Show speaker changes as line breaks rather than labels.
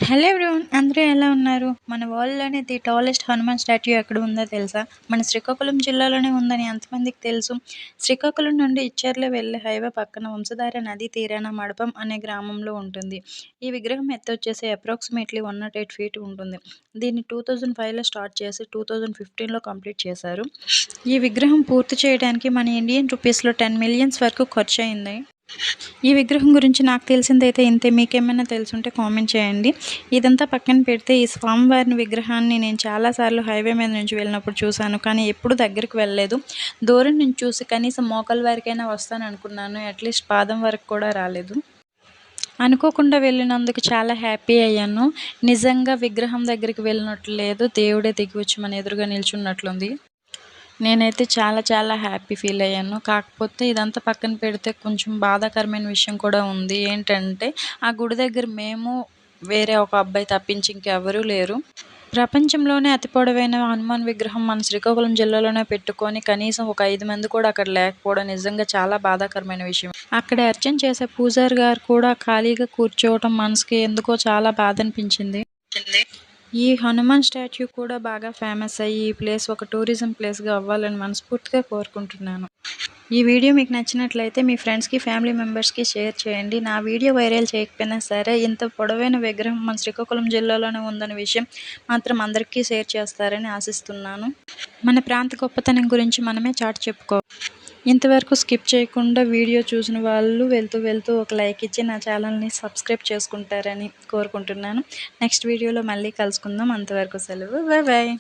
Hello everyone, అందరూ ఎలా ఉన్నారు? మన వరల్డ్‌లోనే ది టాలెస్ట్ హనుమాన్ స్టాట్యూ ఎక్కడ ఉందో తెలుసా? మన శ్రీకాకుళం జిల్లాలోనే ఉందని ఎంతమందికి తెలుసు? శ్రీకాకుళం నుండి ఇచ్చర్ల వెళ్ళే హైవే పక్కన వంశధార నదీ తీరాన మడపం అనే గ్రామంలో ఉంటుంది. ఈ విగ్రహం ఎత్తొచ్చేసి అప్రాక్సిమేట్లీ 108 ఫీట్ ఉంటుంది. దీన్ని 2005లో స్టార్ట్ చేసి 2015లో కంప్లీట్ చేశారు. ఈ విగ్రహం పూర్తి చేయడానికి మన ఇండియన్ రూపీస్‌లో 10 మిలియన్స్ వరకు ఖర్చయింది. ఈ విగ్రహం గురించి నాకు తెలిసిందైతే ఇంతే. మీకేమైనా తెలుసుంటే కామెంట్ చేయండి. ఇదంతా పక్కన పెడితే ఈ స్వామివారిని విగ్రహాన్ని నేను చాలాసార్లు హైవే మీద నుంచి వెళ్ళినప్పుడు చూశాను. కానీ ఎప్పుడు దగ్గరికి వెళ్ళలేదు. దూరం నుంచి చూసి కనీసం మోకాళ్ళ వరకైనా వస్తాననుకున్నాను. అట్లీస్ట్ పాదం వరకు కూడా రాలేదు. అనుకోకుండా వెళ్ళినందుకు చాలా హ్యాపీ అయ్యాను. నిజంగా విగ్రహం దగ్గరికి వెళ్ళినట్లు లేదు. దేవుడే దిగి వచ్చి మన ఎదురుగా నిల్చున్నట్లుంది. నేనైతే చాలా చాలా హ్యాపీ ఫీల్ అయ్యాను. కాకపోతే ఇదంతా పక్కన పెడితే కొంచెం బాధాకరమైన విషయం కూడా ఉంది. ఏంటంటే ఆ గుడి దగ్గర మేము, వేరే ఒక అబ్బాయి తప్పించి ఇంకెవరూ లేరు. ప్రపంచంలోనే అతి పొడవైన హనుమాన్ విగ్రహం మన శ్రీకాకుళం జిల్లాలోనే పెట్టుకొని కనీసం ఒక 5 మంది కూడా అక్కడ లేకపోవడం నిజంగా చాలా బాధాకరమైన విషయం. అక్కడ అర్చన చేసే పూజారి గారు కూడా ఖాళీగా కూర్చోవటం మనసుకి ఎందుకో చాలా బాధ అనిపించింది. ఈ హనుమాన్ స్టాట్యూ కూడా బాగా ఫేమస్ అయ్యి ఈ ప్లేస్ ఒక టూరిజం ప్లేస్గా అవ్వాలని మనస్ఫూర్తిగా కోరుకుంటున్నాను. ఈ వీడియో మీకు నచ్చినట్లయితే మీ ఫ్రెండ్స్కి, ఫ్యామిలీ మెంబర్స్కి షేర్ చేయండి. నా వీడియో వైరల్ చేయకపోయినా సరే ఇంత పొడవైన విగ్రహం మన శ్రీకాకుళం జిల్లాలోనే ఉందన్న విషయం మాత్రం అందరికీ షేర్ చేస్తారని ఆశిస్తున్నాను. మన ప్రాంత గొప్పతనం గురించి మనమే చాటి చెప్పుకోవాలి. ఇంతవరకు స్కిప్ చేయకుండా వీడియో చూసిన వాళ్ళు వెళ్తూ ఒక లైక్ ఇచ్చి నా ఛానల్ని సబ్స్క్రైబ్ చేసుకుంటారని కోరుకుంటున్నాను. నెక్స్ట్ వీడియోలో మళ్ళీ కలుసుకుందాం. అంతవరకు సెలవు. Bye bye.